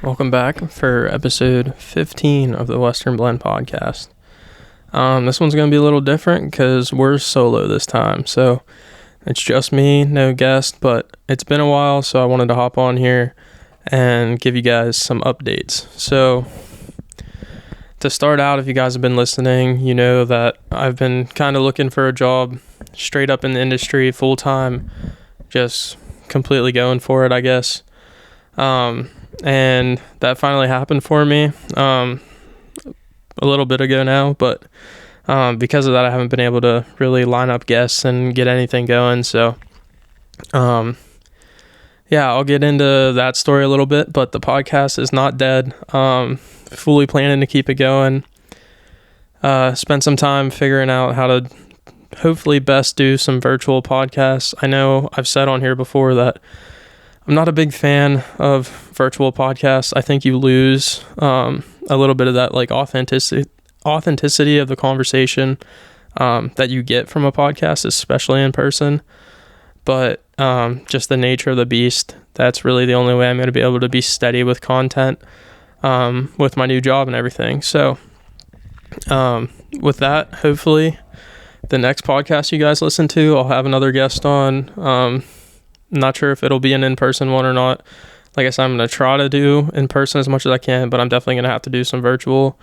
Welcome back for episode 15 of the Western Blend podcast. This one's going to be a little different because we're solo this time. So it's just me, no guest, but it's been a while, so I wanted to hop on here and give you guys some updates. So to start out, if you guys have been listening, you know that I've been kind of looking for a job straight up in the industry, full time, just completely going for it, I guess. And that finally happened for me a little bit ago now, but because of that, I haven't been able to really line up guests and get anything going. So I'll get into that story a little bit, but the podcast is not dead. Fully planning to keep it going. Spend some time figuring out how to hopefully best do some virtual podcasts. I know I've said on here before that I'm not a big fan of virtual podcasts. I think you lose a little bit of that like authenticity of the conversation that you get from a podcast, especially in person. But just the nature of the beast, that's really the only way I'm going to be able to be steady with content with my new job and everything. So with that, hopefully the next podcast you guys listen to, I'll have another guest on. I'm not sure if it'll be an in-person one or not. Like I said, I'm going to try to do in person as much as I can, but I'm definitely going to have to do some virtual,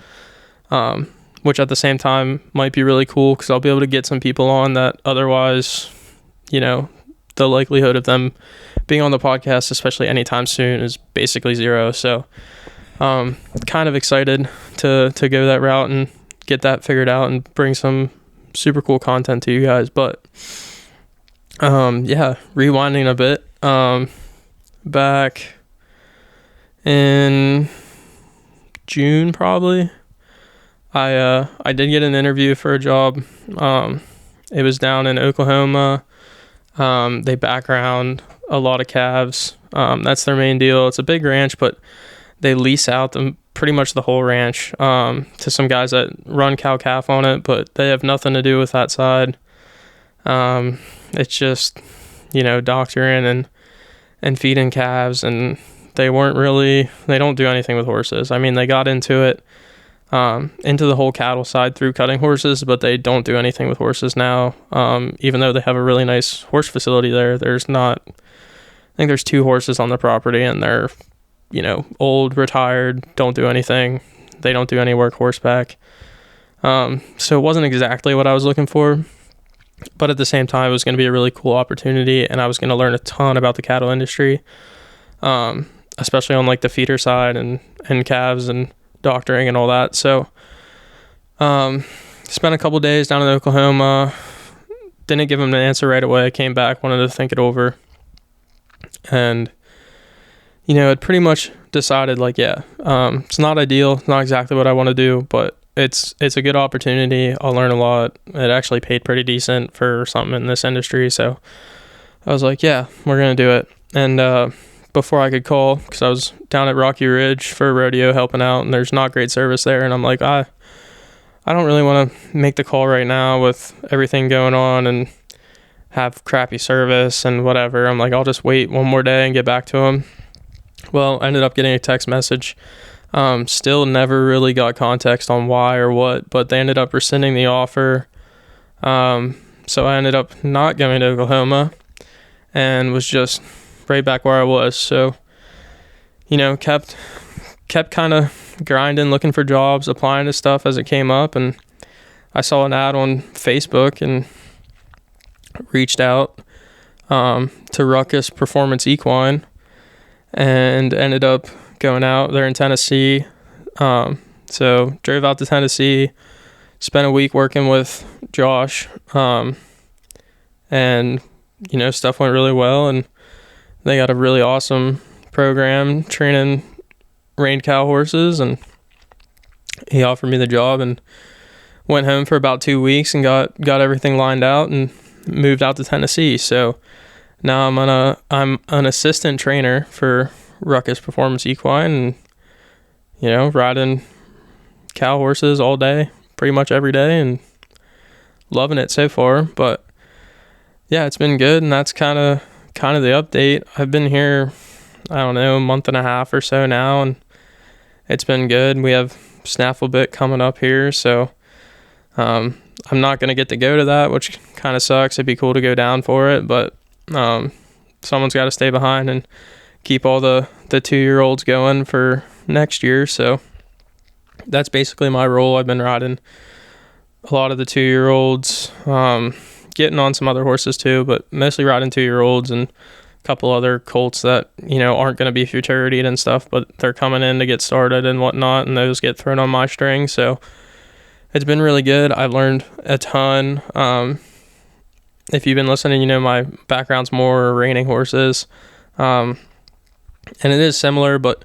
which at the same time might be really cool because I'll be able to get some people on that otherwise, you know, the likelihood of them being on the podcast, especially anytime soon, is basically zero. So kind of excited to go that route and get that figured out and bring some super cool content to you guys. But rewinding a bit, back in June probably, I did get an interview for a job. It was down in Oklahoma. They background a lot of calves. That's their main deal. It's a big ranch, but they lease out pretty much the whole ranch to some guys that run cow-calf on it, but they have nothing to do with that side. It's just, you know, doctoring and feeding calves, and they don't do anything with horses. I mean, they got into it, into the whole cattle side through cutting horses, but they don't do anything with horses now. Even though they have a really nice horse facility there, I think there's 2 horses on the property, and they're, you know, old, retired, don't do anything. They don't do any work horseback. So it wasn't exactly what I was looking for. But at the same time, it was going to be a really cool opportunity, and I was going to learn a ton about the cattle industry, especially on like the feeder side and calves and doctoring and all that. So spent a couple days down in Oklahoma, didn't give them an answer right away. I came back, wanted to think it over, and you know, it pretty much decided like, it's not ideal, not exactly what I want to do, but it's a good opportunity. I'll learn a lot. It actually paid pretty decent for something in this industry. So I was like, yeah, we're going to do it. And before I could call, because I was down at Rocky Ridge for a rodeo helping out, and there's not great service there. And I'm like, I don't really want to make the call right now with everything going on and have crappy service and whatever. I'm like, I'll just wait one more day and get back to them. Well, I ended up getting a text message. Still never really got context on why or what, but they ended up rescinding the offer. So I ended up not going to Oklahoma and was just right back where I was. So, you know, kept kind of grinding, looking for jobs, applying to stuff as it came up. And I saw an ad on Facebook and reached out to Ruckus Performance Equine and ended up going out there in Tennessee. So drove out to Tennessee, spent a week working with Josh, and you know, stuff went really well, and they got a really awesome program training reined cow horses, and he offered me the job and went home for about 2 weeks and got everything lined out and moved out to Tennessee. So now I'm an assistant trainer for Ruckus Performance Equine, and you know, riding cow horses all day, pretty much every day, and loving it so far. But yeah, it's been good, and that's kind of the update. I've been here, I don't know, a month and a half or so now, and it's been good. We have snaffle bit coming up here, so I'm not going to get to go to that, which kind of sucks. It'd be cool to go down for it, but someone's got to stay behind and keep all the 2-year-olds going for next year. So that's basically my role. I've been riding a lot of the 2-year-olds, getting on some other horses too, but mostly riding 2-year-olds and a couple other colts that, aren't going to be futurity and stuff, but they're coming in to get started and whatnot, and those get thrown on my string. So it's been really good. I've learned a ton. If you've been listening, my background's more reining horses. And it is similar, but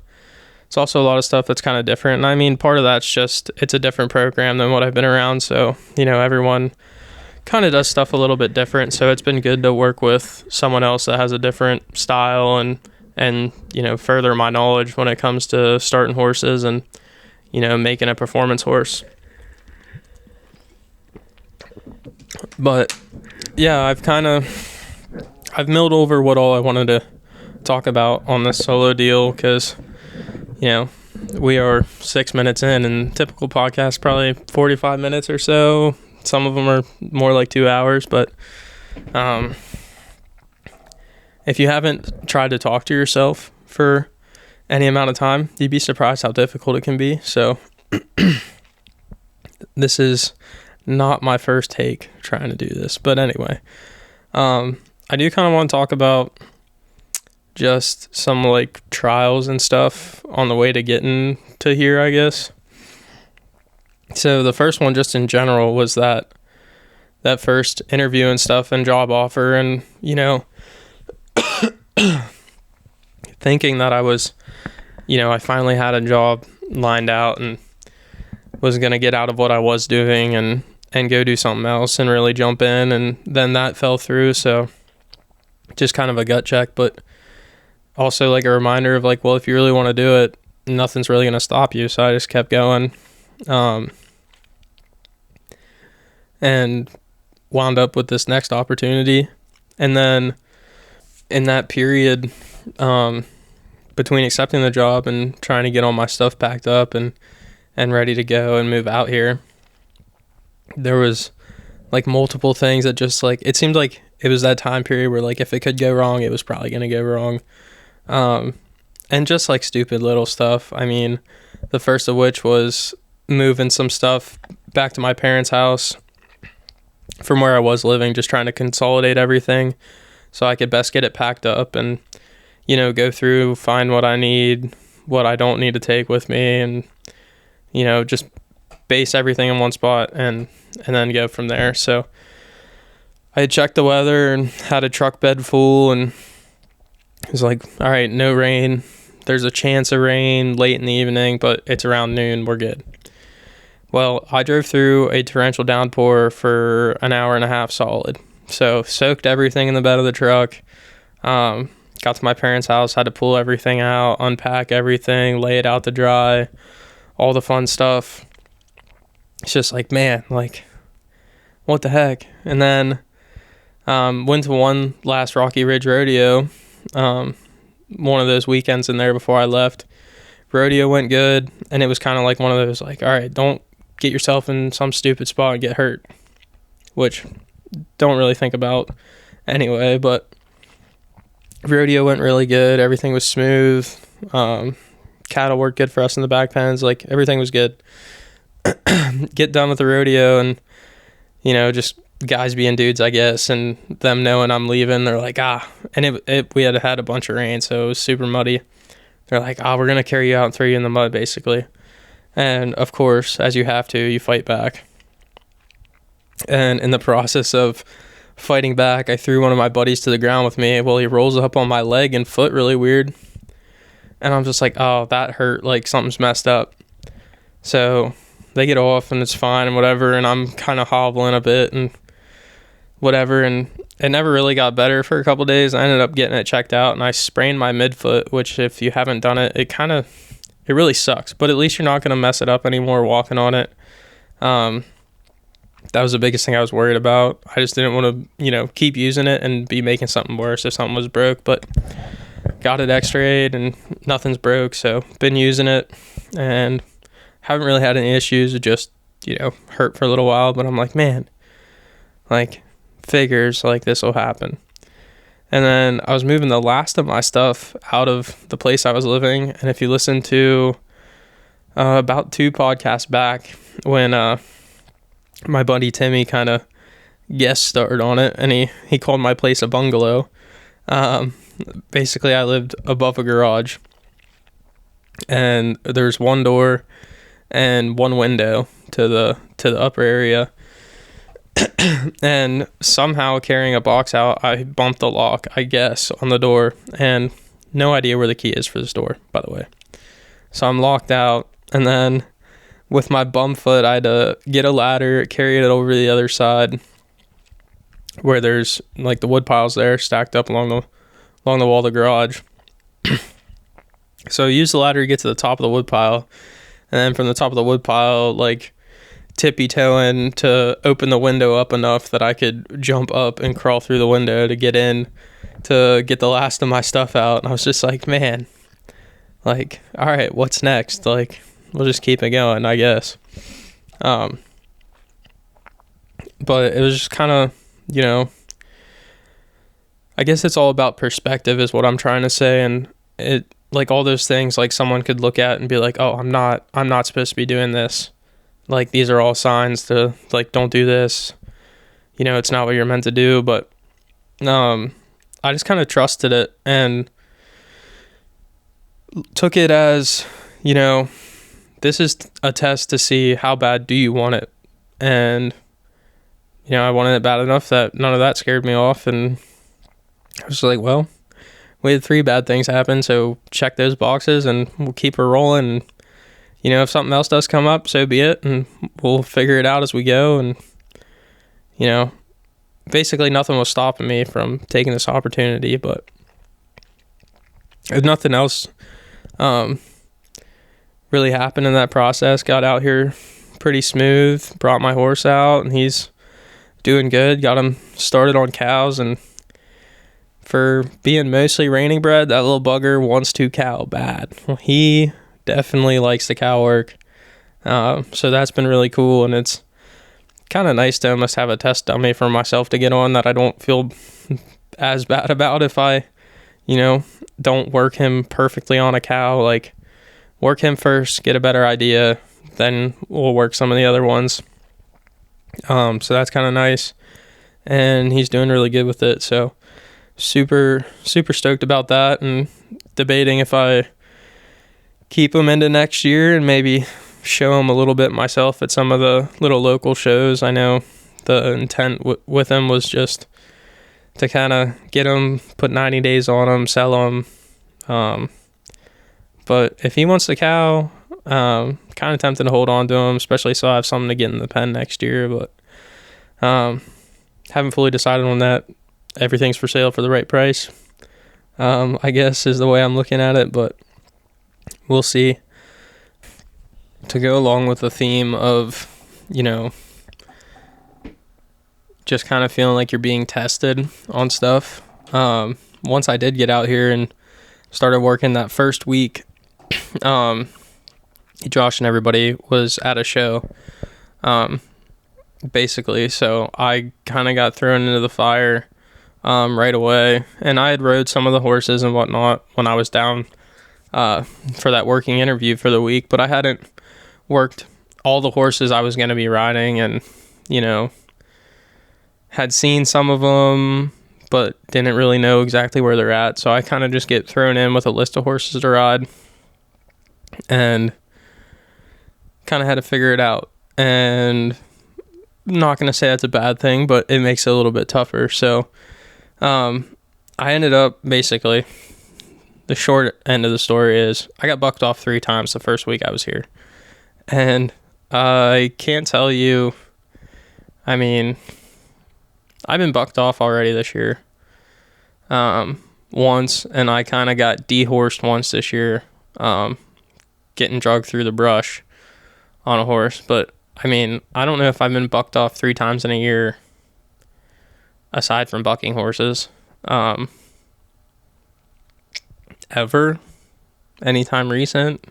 it's also a lot of stuff that's kind of different. And I mean, part of that's just, it's a different program than what I've been around. So, everyone kind of does stuff a little bit different. So it's been good to work with someone else that has a different style and further my knowledge when it comes to starting horses and, making a performance horse. But yeah, I've milled over what all I wanted to talk about on this solo deal, because we are 6 minutes in, and typical podcast probably 45 minutes or so. Some of them are more like 2 hours, but if you haven't tried to talk to yourself for any amount of time, you'd be surprised how difficult it can be. So this is not my first take trying to do this, but anyway, I do kind of want to talk about just some like trials and stuff on the way to getting to here, I guess. So the first one, just in general, was that first interview and stuff and job offer, and thinking that I was, I finally had a job lined out and was going to get out of what I was doing and go do something else and really jump in, and then that fell through. So just kind of a gut check, but also like a reminder of like, well, if you really want to do it, nothing's really going to stop you. So I just kept going, and wound up with this next opportunity. And then in that period, between accepting the job and trying to get all my stuff packed up and ready to go and move out here, there was like multiple things that just like, it seemed like it was that time period where like, if it could go wrong, it was probably going to go wrong. And just like stupid little stuff. I mean, the first of which was moving some stuff back to my parents' house from where I was living, just trying to consolidate everything so I could best get it packed up and, go through, find what I need, what I don't need to take with me, and, just base everything in one spot and then go from there. So I had checked the weather and had a truck bed full, and it was like, all right, no rain. There's a chance of rain late in the evening, but it's around noon. We're good. Well, I drove through a torrential downpour for an hour and a half solid. So soaked everything in the bed of the truck. Got to my parents' house, had to pull everything out, unpack everything, lay it out to dry, all the fun stuff. It's just like, man, like, what the heck? And then went to one last Rocky Ridge rodeo, one of those weekends in there before I left. Rodeo went good, and it was kind of like one of those, like, all right, don't get yourself in some stupid spot and get hurt, which don't really think about anyway. But rodeo went really good. Everything was smooth. Cattle worked good for us in the back pens. Like, everything was good. Get done with the rodeo, and just guys being dudes, I guess, and them knowing I'm leaving, they're like, and we had a bunch of rain, so it was super muddy. They're like, we're gonna carry you out and throw you in the mud, basically. And of course, as you have to, you fight back. And in the process of fighting back, I threw one of my buddies to the ground with me. Well, he rolls up on my leg and foot really weird, and I'm just like, oh, that hurt, like something's messed up. So they get off and it's fine and whatever, and I'm kind of hobbling a bit and whatever, and it never really got better for a couple days. I ended up getting it checked out, and I sprained my midfoot, which if you haven't done it, it really sucks, but at least you're not going to mess it up anymore walking on it. That was the biggest thing I was worried about. I just didn't want to, keep using it and be making something worse if something was broke, but got it x-rayed and nothing's broke, so been using it. and haven't really had any issues. It just, hurt for a little while, but I'm like, man, like, figures like this will happen. And then I was moving the last of my stuff out of the place I was living. And if you listen to about 2 podcasts back, when my buddy Timmy kind of guest starred on it, and he called my place a bungalow. Basically, I lived above a garage, and there's one door and one window to the upper area. And somehow carrying a box out, I bumped the lock, I guess, on the door, and no idea where the key is for this door, by the way. So I'm locked out, and then with my bum foot, I had to get a ladder, carry it over to the other side where there's like the wood piles there stacked up along the wall of the garage. So I used the ladder to get to the top of the wood pile, and then from the top of the wood pile, like, tippy-toeing to open the window up enough that I could jump up and crawl through the window to get in to get the last of my stuff out. And I was just like, man, like, all right, what's next? Like, we'll just keep it going, I guess. But it was just kind of, I guess it's all about perspective is what I'm trying to say. And it, like, all those things, like, someone could look at and be like, oh, I'm not supposed to be doing this. Like, these are all signs to, like, don't do this. It's not what you're meant to do. But I just kind of trusted it and took it as, this is a test to see how bad do you want it. And, I wanted it bad enough that none of that scared me off. And I was like, well, we had 3 bad things happen, so check those boxes and we'll keep her rolling. And, if something else does come up, so be it, and we'll figure it out as we go. And, basically nothing was stopping me from taking this opportunity. But if nothing else really happened in that process, got out here pretty smooth, brought my horse out, and he's doing good, got him started on cows. And for being mostly reining bred, that little bugger wants to cow bad. Well, he definitely likes the cow work. So that's been really cool, and it's kind of nice to almost have a test dummy for myself to get on that I don't feel as bad about if I, don't work him perfectly on a cow. Like, work him first, get a better idea, then we'll work some of the other ones. So that's kind of nice, and he's doing really good with it. So super stoked about that, and debating if I keep him into next year and maybe show him a little bit myself at some of the little local shows. I know the intent with him was just to kind of get him, put 90 days on him, sell him. But if he wants the cow, kind of tempted to hold on to him, especially so I have something to get in the pen next year. But haven't fully decided on that. Everything's for sale for the right price, I guess is the way I'm looking at it. But we'll see. To go along with the theme of, just kind of feeling like you're being tested on stuff. Once I did get out here and started working that first week, Josh and everybody was at a show, basically. So I kind of got thrown into the fire right away. And I had rode some of the horses and whatnot when I was down for that working interview for the week, but I hadn't worked all the horses I was going to be riding, and had seen some of them but didn't really know exactly where they're at. So I kind of just get thrown in with a list of horses to ride and kind of had to figure it out. And I'm not going to say that's a bad thing, but it makes it a little bit tougher. So I ended up, basically, the short end of the story is I got bucked off 3 times the first week I was here. And I can't tell you, I mean, I've been bucked off already this year once, and I kind of got dehorsed once this year, getting dragged through the brush on a horse. But, I mean, I don't know if I've been bucked off 3 times in a year aside from bucking horses. Ever. Anytime recent.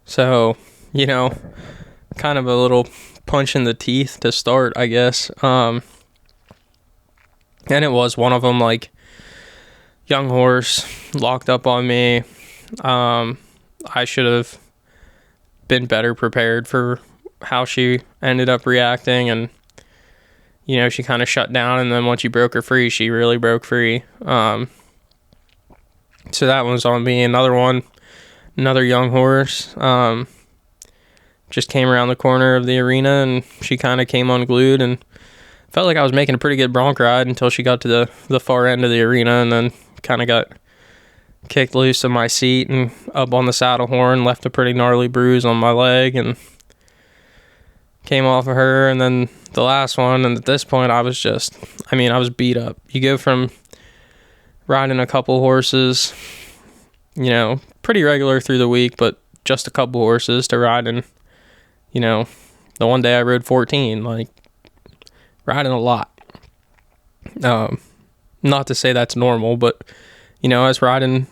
So, kind of a little punch in the teeth to start, I guess. And it was one of them, like, young horse, locked up on me. I should have been better prepared for how she ended up reacting, and she kind of shut down, and then once you broke her free, she really broke free. So that was on me. Another young horse just came around the corner of the arena, and she kind of came unglued, and felt like I was making a pretty good bronc ride until she got to the far end of the arena, and then kind of got kicked loose of my seat and up on the saddle horn, left a pretty gnarly bruise on my leg, and came off of her. And then the last one, and at this point I was beat up. You go from riding a couple horses, pretty regular through the week, but just a couple horses, to riding, the one day I rode 14, like, riding a lot. Not to say that's normal, but, I was riding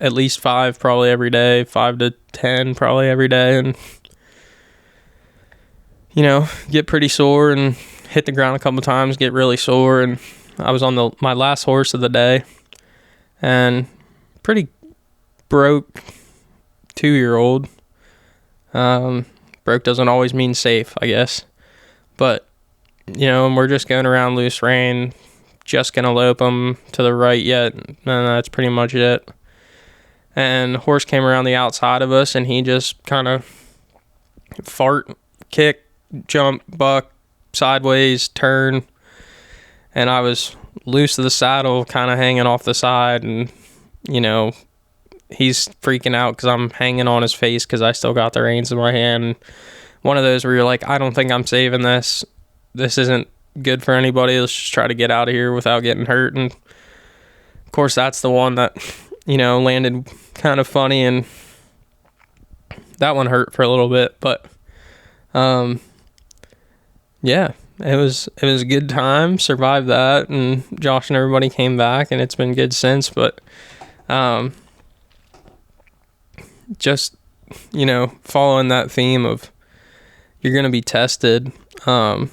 at least 5 probably every day, 5 to 10 probably every day, and, get pretty sore and hit the ground a couple times, get really sore. And I was on my last horse of the day, and pretty broke 2-year-old. Broke doesn't always mean safe, I guess. But, and we're just going around loose rein, just going to lope them to the right yet, and that's pretty much it. And the horse came around the outside of us, and he just kind of fart, kick, jump, buck, sideways, turn, and I was loose of the saddle, kind of hanging off the side, and, he's freaking out because I'm hanging on his face because I still got the reins in my hand. And one of those where you're like, I don't think I'm saving this. This isn't good for anybody. Let's just try to get out of here without getting hurt. And of course, that's the one that, landed kind of funny, and that one hurt for a little bit. But, yeah, it was a good time. Survived that, and Josh and everybody came back, and it's been good since. But, just, following that theme of you're going to be tested, and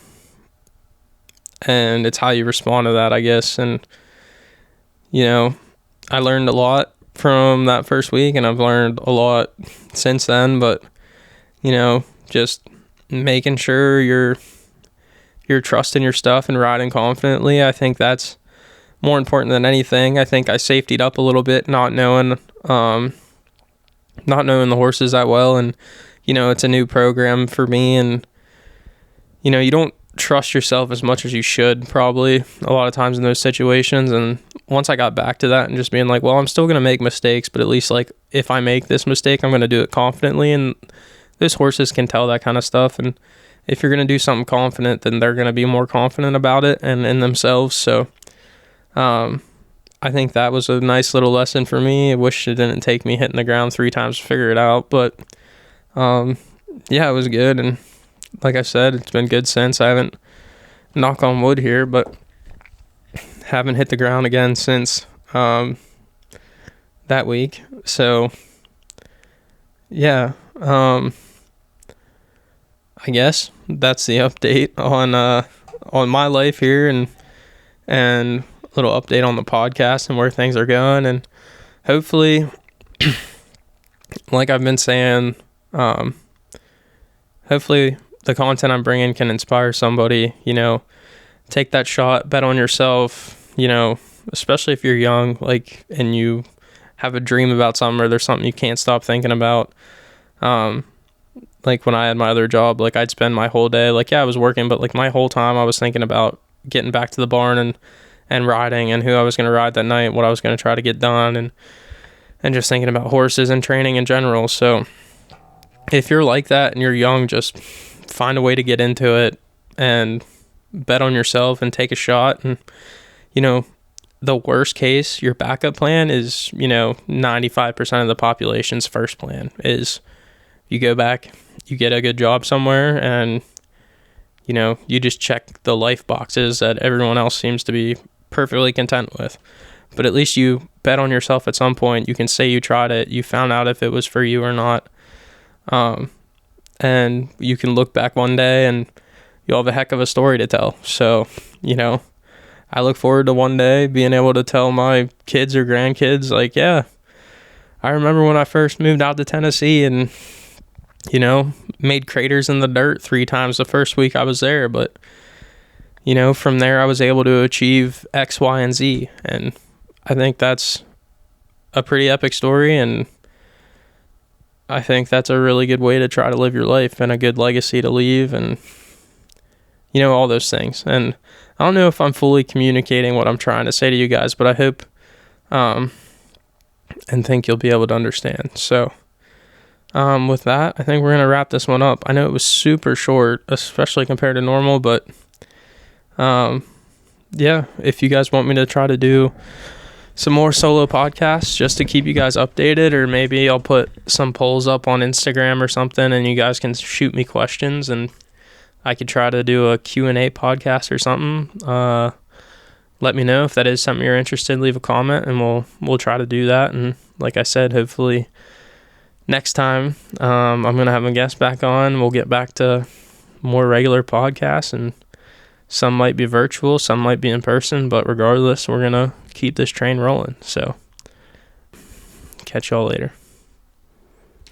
it's how you respond to that, I guess. And, I learned a lot from that first week, and I've learned a lot since then. But, just making sure you're trusting your stuff and riding confidently. I think that's more important than anything. I think I safetied up a little bit, not knowing the horses that well, and it's a new program for me, and you don't trust yourself as much as you should probably a lot of times in those situations. And once I got back to that and just being like, well, I'm still gonna make mistakes, but at least, like, if I make this mistake, I'm gonna do it confidently, and those horses can tell that kind of stuff. And if you're gonna do something confident, then they're gonna be more confident about it and in themselves. So I think that was a nice little lesson for me. I wish it didn't take me hitting the ground 3 times to figure it out, but yeah, it was good. And like I said, it's been good since. I haven't, knock on wood here, but haven't hit the ground again since that week. So yeah, I guess that's the update on my life here, and a little update on the podcast and where things are going. And hopefully, like I've been saying, hopefully the content I'm bringing can inspire somebody. Take that shot, bet on yourself, especially if you're young, like, and you have a dream about something, or there's something you can't stop thinking about. Like when I had my other job, like, I'd spend my whole day, like, yeah, I was working, but like my whole time I was thinking about getting back to the barn and riding, and who I was going to ride that night, what I was going to try to get done, and just thinking about horses and training in general. So if you're like that and you're young, just find a way to get into it and bet on yourself and take a shot. And, the worst case, your backup plan is, 95% of the population's first plan is you go back, you get a good job somewhere, and, you just check the life boxes that everyone else seems to be perfectly content with. But at least you bet on yourself at some point. You can say you tried it, you found out if it was for you or not. And you can look back one day and you'll have a heck of a story to tell. So, I look forward to one day being able to tell my kids or grandkids, like, yeah, I remember when I first moved out to Tennessee and, made craters in the dirt 3 times the first week I was there. But, from there I was able to achieve X, Y, and Z. And I think that's a pretty epic story. And I think that's a really good way to try to live your life and a good legacy to leave and, all those things. And I don't know if I'm fully communicating what I'm trying to say to you guys, but I hope and think you'll be able to understand. So with that, I think we're going to wrap this one up. I know it was super short, especially compared to normal, but yeah, if you guys want me to try to do some more solo podcasts just to keep you guys updated, or maybe I'll put some polls up on Instagram or something and you guys can shoot me questions and I could try to do a Q&A podcast or something. Let me know if that is something you're interested in. Leave a comment and we'll try to do that. And like I said, hopefully next time I'm going to have a guest back on. We'll get back to more regular podcasts, and some might be virtual, some might be in person, but regardless, we're going to keep this train rolling. So catch y'all later.